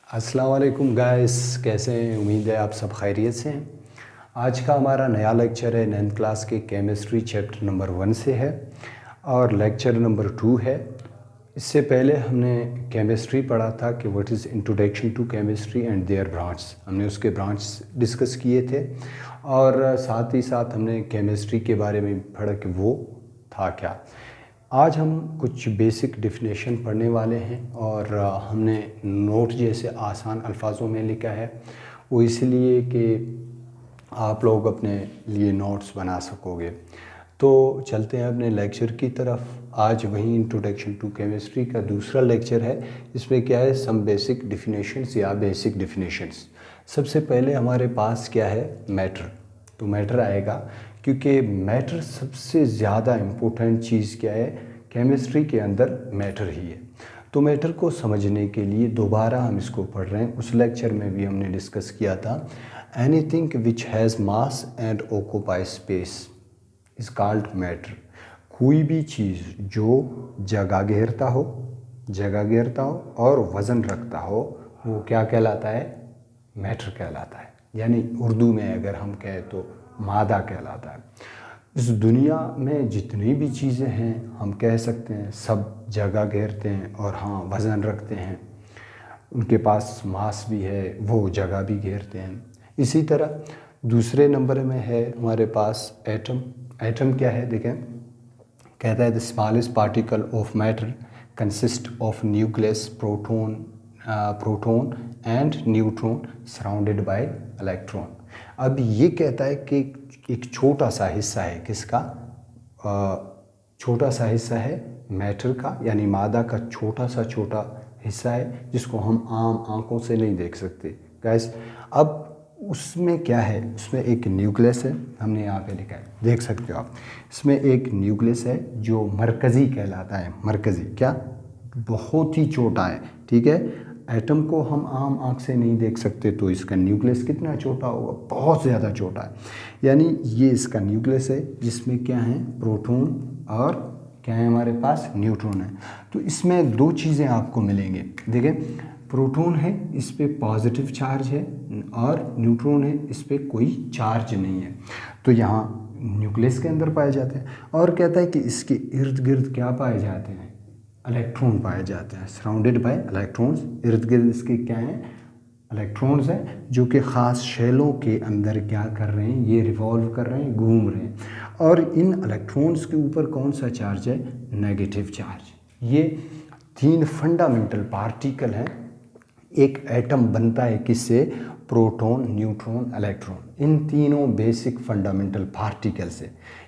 अस्सलाम वालेकुम गाइस, कैसे हैं? उम्मीद है आप सब खैरियत से हैं। आज का हमारा नया लेक्चर है 9th क्लास के केमिस्ट्री चैप्टर नंबर 1 से है और लेक्चर नंबर 2 है। इससे पहले हमने केमिस्ट्री पढ़ा था कि what is introduction to chemistry and their branch. हमने उसके ब्रांच डिस्कस किए थे और साथ ही साथ हमने केमिस्ट्री के बारे में पढ़ा कि वो था क्या। आज हम कुछ बेसिक डेफिनेशन पढ़ने वाले हैं और हमने नोट जैसे आसान अल्फाजों में लिखा है, वो इसलिए कि आप लोग अपने लिए नोट्स बना सकोगे। तो चलते हैं अपने लेक्चर की तरफ। आज वही इंट्रोडक्शन टू केमिस्ट्री का दूसरा लेक्चर है। इसमें क्या है, सम बेसिक डेफिनेशंस या बेसिक डेफिनेशंस। सबसे पहले हमारे पास क्या है, मैटर। तो मैटर आएगा क्योंकि मैटर सबसे ज़्यादा इम्पोर्टेंट चीज़ क्या है, केमिस्ट्री के अंदर मैटर ही है। तो मैटर को समझने के लिए दोबारा हम इसको पढ़ रहे हैं। उस लेक्चर में भी हमने डिस्कस किया था, anything which has mass and occupy space is called matter. कोई भी चीज़ जो जगह घेरता हो और वज़न रखता हो, वो क्या कहलाता है, मैटर कहलाता है। यानी उर्दू में अगर हम कहें तो मादा कहलाता है। इस दुनिया में जितनी भी चीज़ें हैं हम कह सकते हैं सब जगह घेरते हैं और हाँ वज़न रखते हैं, उनके पास मास भी है, वो जगह भी घेरते हैं। इसी तरह दूसरे नंबर में है हमारे पास एटम। एटम क्या है, देखें, कहता है the smallest particle of matter consist of nucleus, proton and neutron surrounded by electron. अब ये कहता है कि एक छोटा सा हिस्सा है, किसका, छोटा सा हिस्सा है मैटर का, यानी मादा का छोटा हिस्सा है जिसको हम आम आंखों से नहीं देख सकते गैस। अब उसमें क्या है, उसमें एक न्यूक्लियस है, हमने यहाँ पे लिखा है, देख सकते हो आप। इसमें एक न्यूक्लियस है जो मरकज़ी कहलाता है। मरकज़ी क्या, बहुत ही छोटा है, ठीक है। एटम को हम आम आँख से नहीं देख सकते, तो इसका न्यूक्लियस कितना छोटा होगा, बहुत ज़्यादा छोटा है। यानी ये इसका न्यूक्लियस है जिसमें क्या है, प्रोटॉन और क्या है हमारे पास, न्यूट्रॉन है। तो इसमें दो चीज़ें आपको मिलेंगे, देखें, प्रोटॉन है, इस पर पॉजिटिव चार्ज है और न्यूट्रॉन है, इस पर कोई चार्ज नहीं है। तो यहाँ न्यूक्लियस के अंदर पाए जाते हैं और कहता है कि इसके इर्द गिर्द क्या पाए जाते हैं, इलेक्ट्रॉन पाए जाते हैं, सराउंडेड बाय इलेक्ट्रॉन्स। इर्द गिर्द इसके क्या हैं, इलेक्ट्रॉन्स हैं जो कि ख़ास शेलों के अंदर क्या कर रहे हैं, ये रिवॉल्व कर रहे हैं, घूम रहे हैं। और इन इलेक्ट्रॉन्स के ऊपर कौन सा चार्ज है, नेगेटिव चार्ज। ये 3 फंडामेंटल पार्टिकल हैं। एक एटम बनता है किससे, प्रोटॉन, न्यूट्रॉन, इलेक्ट्रॉन, इन तीनों बेसिक फंडामेंटल पार्टिकल से।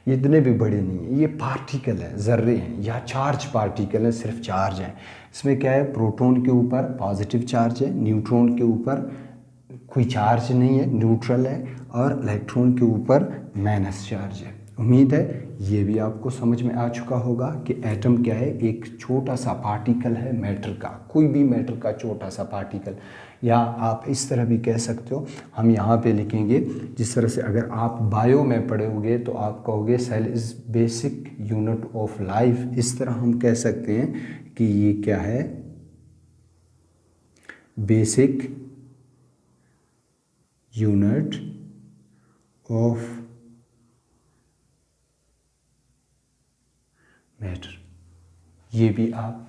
ये इतने भी बड़े नहीं हैं, ये पार्टिकल हैं, ज़र्रे हैं या चार्ज पार्टिकल हैं, सिर्फ चार्ज हैं। इसमें क्या है, प्रोटॉन के ऊपर पॉजिटिव चार्ज है, न्यूट्रॉन के ऊपर कोई चार्ज नहीं है, न्यूट्रल है, और इलेक्ट्रॉन के ऊपर माइनस चार्ज है। उम्मीद है ये भी आपको समझ में आ चुका होगा कि एटम क्या है, एक छोटा सा पार्टिकल है मैटर का, कोई भी मैटर का छोटा सा पार्टिकल। या आप इस तरह भी कह सकते हो, हम यहाँ पे लिखेंगे जिस तरह से, अगर आप बायो में पढ़ोगे तो आप कहोगे cell is basic unit of life. इस तरह हम कह सकते हैं कि ये क्या है, बेसिक यूनिट ऑफ मैटर। ये भी आप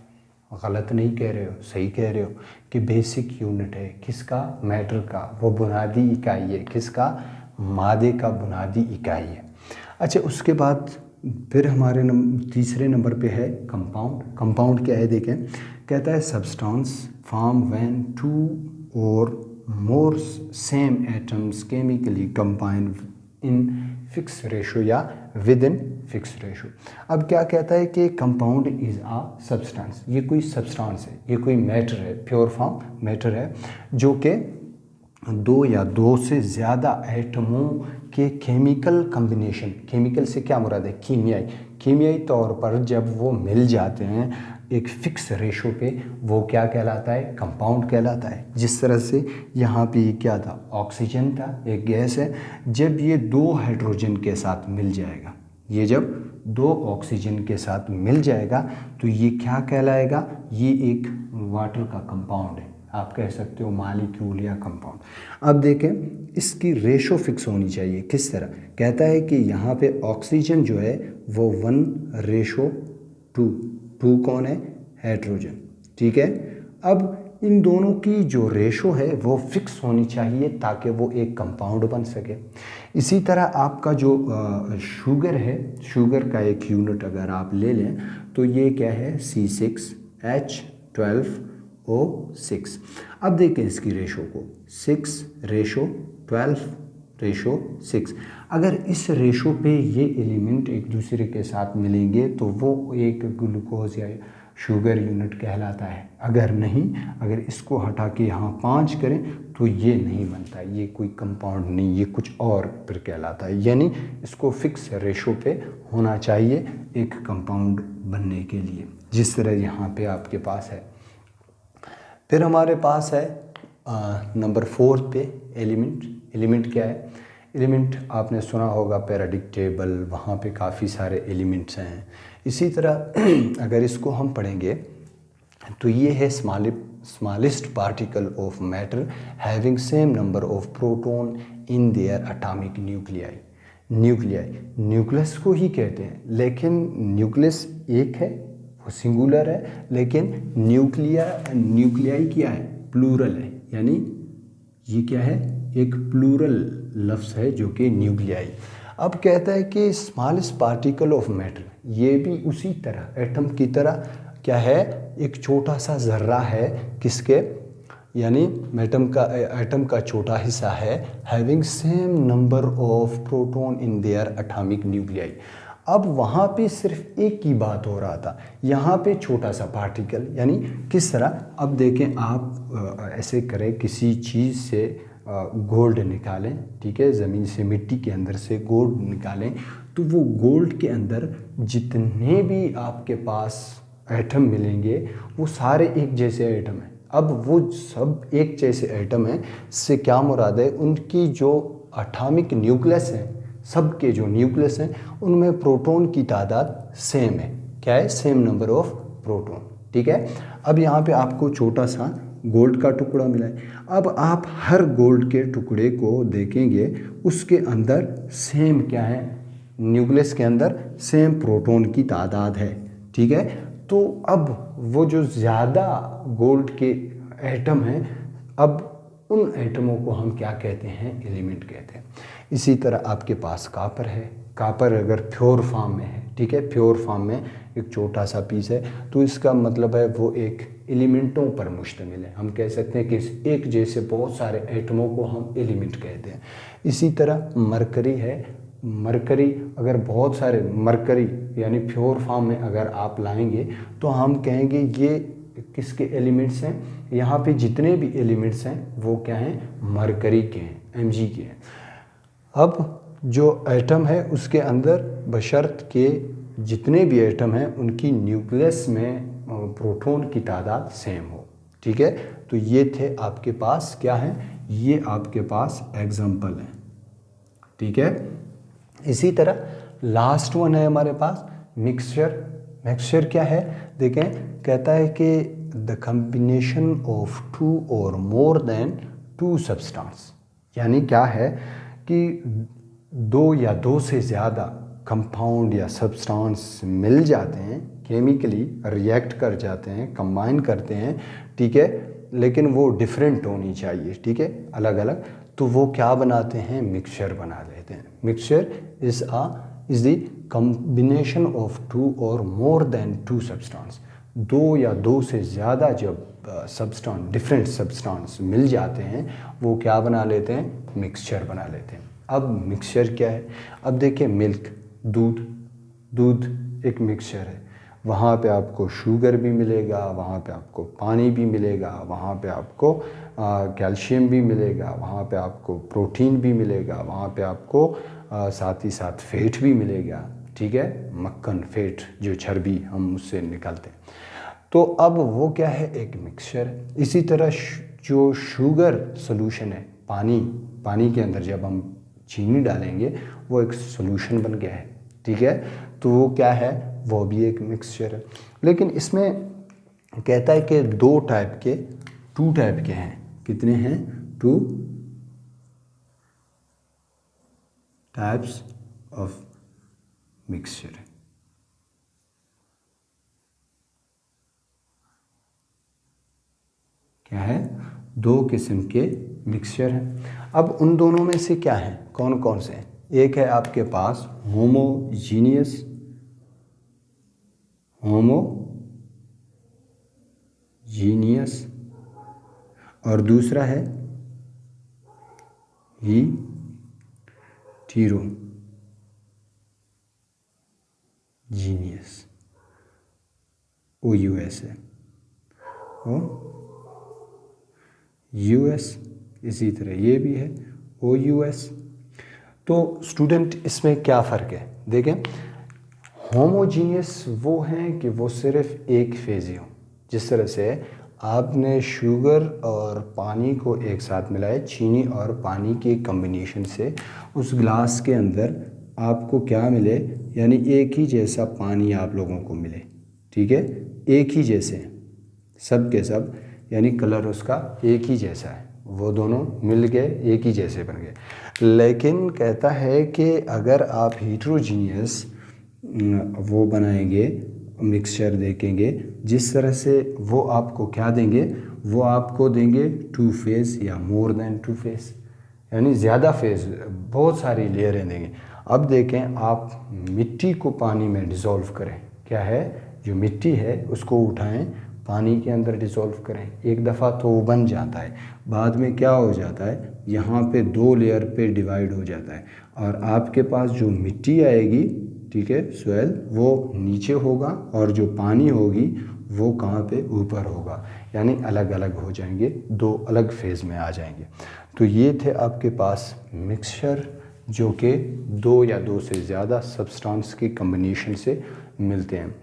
गलत नहीं कह रहे हो, सही कह रहे हो कि बेसिक यूनिट है किसका, मैटर का, वो बुनियादी इकाई है, किसका, मादे का बुनियादी इकाई है। अच्छा, उसके बाद फिर हमारे तीसरे नंबर पे है कंपाउंड। कंपाउंड क्या है, देखें, कहता है सब्सटेंस फॉर्म व्हेन 2 और more same atoms chemically combine in fix ratio या विद इन फिक्स रेशो। अब क्या कहता है कि कंपाउंड इज़ आ सब्सटेंस, ये कोई सब्सटेंस है, ये कोई मैटर है, प्योर फॉर्म मैटर है, जो कि 2 या 2 से ज़्यादा एटमों के केमिकल कम्बिनेशन, केमिकल से क्या मुराद है, कीमियाई तौर पर जब वो मिल जाते हैं एक फ़िक्स रेशो पे, वो क्या कहलाता है, कंपाउंड कहलाता है। जिस तरह से यहाँ पे ये क्या था, ऑक्सीजन था, एक गैस है, जब ये 2 हाइड्रोजन के साथ मिल जाएगा, ये जब 2 ऑक्सीजन के साथ मिल जाएगा तो ये क्या कहलाएगा, ये एक वाटर का कंपाउंड है, आप कह सकते हो मालिक्यूल या कंपाउंड। अब देखें इसकी रेशो फिक्स होनी चाहिए। किस तरह कहता है कि यहाँ पे ऑक्सीजन जो है वो 1:2, 2 कौन है, हाइड्रोजन, ठीक है। अब इन दोनों की जो रेशो है वो फिक्स होनी चाहिए ताकि वो एक कंपाउंड बन सके। इसी तरह आपका जो शुगर है, शुगर का एक यूनिट अगर आप ले लें तो ये क्या है, C6H12O6। अब देखें इसकी रेशो को, 6:12:6। अगर इस रेशो पे ये एलिमेंट एक दूसरे के साथ मिलेंगे तो वो एक ग्लूकोज या शुगर यूनिट कहलाता है। अगर नहीं, अगर इसको हटा के यहाँ 5 करें तो ये नहीं बनता, ये कोई कंपाउंड नहीं, ये कुछ और फिर कहलाता है। यानी इसको फिक्स रेशो पे होना चाहिए एक कंपाउंड बनने के लिए, जिस तरह यहाँ पे आपके पास है। फिर हमारे पास है नंबर 4 पे एलिमेंट। एलिमेंट क्या है, एलिमेंट आपने सुना होगा पीरियोडिक टेबल, वहाँ पे काफ़ी सारे एलिमेंट्स हैं। इसी तरह अगर इसको हम पढ़ेंगे तो ये है smallest particle of matter having same number of proton in their atomic nuclei. Nucleus को ही कहते हैं, लेकिन न्यूक्लियस एक है, वो सिंगुलर है, लेकिन न्यूक्लियाई क्या है, प्लूरल है। यानी ये क्या है, एक प्लूरल लफ्ज़ है जो कि न्यूक्लियाई। अब कहता है कि स्मॉलेस्ट पार्टिकल ऑफ मैटर, ये भी उसी तरह एटम की तरह क्या है, एक छोटा सा ज़र्रा है, किसके, यानी एटम का छोटा हिस्सा है, having same number of proton in their atomic nuclei. अब वहाँ पे सिर्फ एक की बात हो रहा था, यहाँ पे छोटा सा पार्टिकल, यानी किस तरह। अब देखें आप ऐसे करें, किसी चीज़ से गोल्ड निकालें, ठीक है, ज़मीन से मिट्टी के अंदर से गोल्ड निकालें तो वो गोल्ड के अंदर जितने भी आपके पास एटम मिलेंगे वो सारे एक जैसे एटम हैं। अब वो सब एक जैसे एटम हैं, इससे क्या मुराद है, उनकी जो एटॉमिक न्यूक्लियस है, सब के जो न्यूक्लियस हैं उनमें प्रोटॉन की तादाद सेम है। क्या है, सेम नंबर ऑफ प्रोटॉन, ठीक है। अब यहाँ पे आपको छोटा सा गोल्ड का टुकड़ा मिला है। अब आप हर गोल्ड के टुकड़े को देखेंगे, उसके अंदर सेम क्या है, न्यूक्लियस के अंदर सेम प्रोटॉन की तादाद है, ठीक है। तो अब वो जो ज़्यादा गोल्ड के एटम हैं, अब उन एटमों को हम क्या कहते हैं, एलिमेंट कहते हैं। इसी तरह आपके पास कापर है। कापर अगर प्योर फॉर्म में है, ठीक है, प्योर फॉर्म में एक छोटा सा पीस है, तो इसका मतलब है वो एक एलिमेंटों पर मुश्तमिल है। हम कह सकते हैं कि इस एक जैसे बहुत सारे एटमों को हम एलिमेंट कहते हैं। इसी तरह मरकरी है। मरकरी अगर बहुत सारे मरकरी यानी प्योर फॉर्म में अगर आप लाएंगे तो हम कहेंगे ये किसके एलिमेंट्स हैं, यहाँ पे जितने भी एलिमेंट्स हैं वो क्या हैं, मरकरी के हैं, Mg के हैं। अब जो एटम है उसके अंदर बशर्त के जितने भी एटम हैं उनकी न्यूक्लियस में प्रोटॉन की तादाद सेम हो, ठीक है। तो ये थे आपके पास क्या है, ये आपके पास एग्जाम्पल हैं, ठीक है। इसी तरह लास्ट वन है हमारे पास मिक्सचर। मिक्सचर क्या है, देखें, कहता है कि द कम्बिनेशन ऑफ 2 और मोर देन 2 सब्सटेंस। यानी क्या है कि 2 या 2 से ज़्यादा कंपाउंड या सब्सटेंस मिल जाते हैं, केमिकली रिएक्ट कर जाते हैं, कंबाइन करते हैं, ठीक है, लेकिन वो डिफरेंट होनी चाहिए, ठीक है, अलग अलग, तो वो क्या बनाते हैं, मिक्सचर बना लेते हैं। Mixture is the combination of 2 और मोर देन 2 सब्सटेंस। 2 या 2 से ज़्यादा जब सब्सटेंस, डिफरेंट सब्सटेंस मिल जाते हैं, वो क्या बना लेते हैं, मिक्सचर बना लेते हैं। अब मिक्सचर क्या है, अब देखिए मिल्क, दूध एक मिक्सचर है। वहाँ पे आपको शुगर भी मिलेगा, वहाँ पे आपको पानी भी मिलेगा, वहाँ पे आपको कैल्शियम भी मिलेगा, वहाँ पे आपको प्रोटीन भी मिलेगा, वहाँ पे आपको साथ ही साथ फैट भी मिलेगा, ठीक है, मक्खन, फैट, जो चर्बी हम उससे निकालते हैं। तो अब वो क्या है, एक मिक्सचर। इसी तरह जो शुगर सोल्यूशन है, पानी के अंदर जब हम चीनी डालेंगे वो एक सोल्यूशन बन गया है, ठीक है, तो वो क्या है, वो भी एक मिक्सचर है। लेकिन इसमें कहता है कि 2 टाइप के 2 टाइप के हैं। कितने हैं? 2 टाइप्स ऑफ मिक्सचर। क्या है? 2 किस्म के मिक्सचर हैं। अब उन दोनों में से क्या है, कौन कौन से हैं? एक है आपके पास होमोजीनियस, और दूसरा है हेटेरोजीनियस, OUS है, US। इसी तरह ये भी है OUS। तो स्टूडेंट इसमें क्या फ़र्क है? देखें, होमोजीनियस वो हैं कि वो सिर्फ एक फेज़ी हो। जिस तरह से आपने शुगर और पानी को एक साथ मिलाया, चीनी और पानी के कम्बिनेशन से उस गिलास के अंदर आपको क्या मिले, यानी एक ही जैसा पानी आप लोगों को मिले, ठीक है, एक ही जैसे सब के सब, यानी कलर उसका एक ही जैसा है, वो दोनों मिल गए एक ही जैसे बन गए। लेकिन कहता है कि अगर आप हीट्रोजीनियस वो बनाएंगे, मिक्सचर देखेंगे, जिस तरह से वो आपको क्या देंगे, वो आपको देंगे 2 फेज़ या मोर देन 2 फेज़, यानी ज़्यादा फेज़, बहुत सारी लेयरें देंगे। अब देखें, आप मिट्टी को पानी में डिज़ोल्व करें, क्या है, जो मिट्टी है उसको उठाएं, पानी के अंदर डिज़ोल्व करें, एक दफ़ा तो वो बन जाता है, बाद में क्या हो जाता है, यहाँ पे 2 लेयर पे डिवाइड हो जाता है, और आपके पास जो मिट्टी आएगी, ठीक है, सॉइल, वो नीचे होगा, और जो पानी होगी वो कहाँ पे, ऊपर होगा, यानी अलग अलग हो जाएंगे, 2 अलग फेज़ में आ जाएंगे। तो ये थे आपके पास मिक्सचर जो कि 2 या 2 से ज़्यादा सब्सटेंस के कम्बिनेशन से मिलते हैं।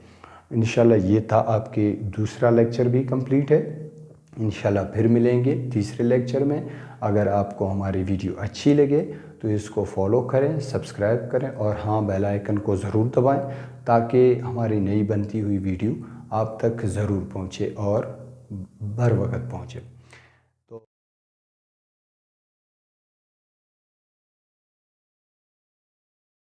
इंशाल्लाह ये था, आपके दूसरा लेक्चर भी कंप्लीट है। इंशाल्लाह फिर मिलेंगे तीसरे लेक्चर में। अगर आपको हमारी वीडियो अच्छी लगे तो इसको फॉलो करें, सब्सक्राइब करें, और हाँ, बेल आइकन को ज़रूर दबाएं ताकि हमारी नई बनती हुई वीडियो आप तक ज़रूर पहुँचे और बर वक्त पहुँचे।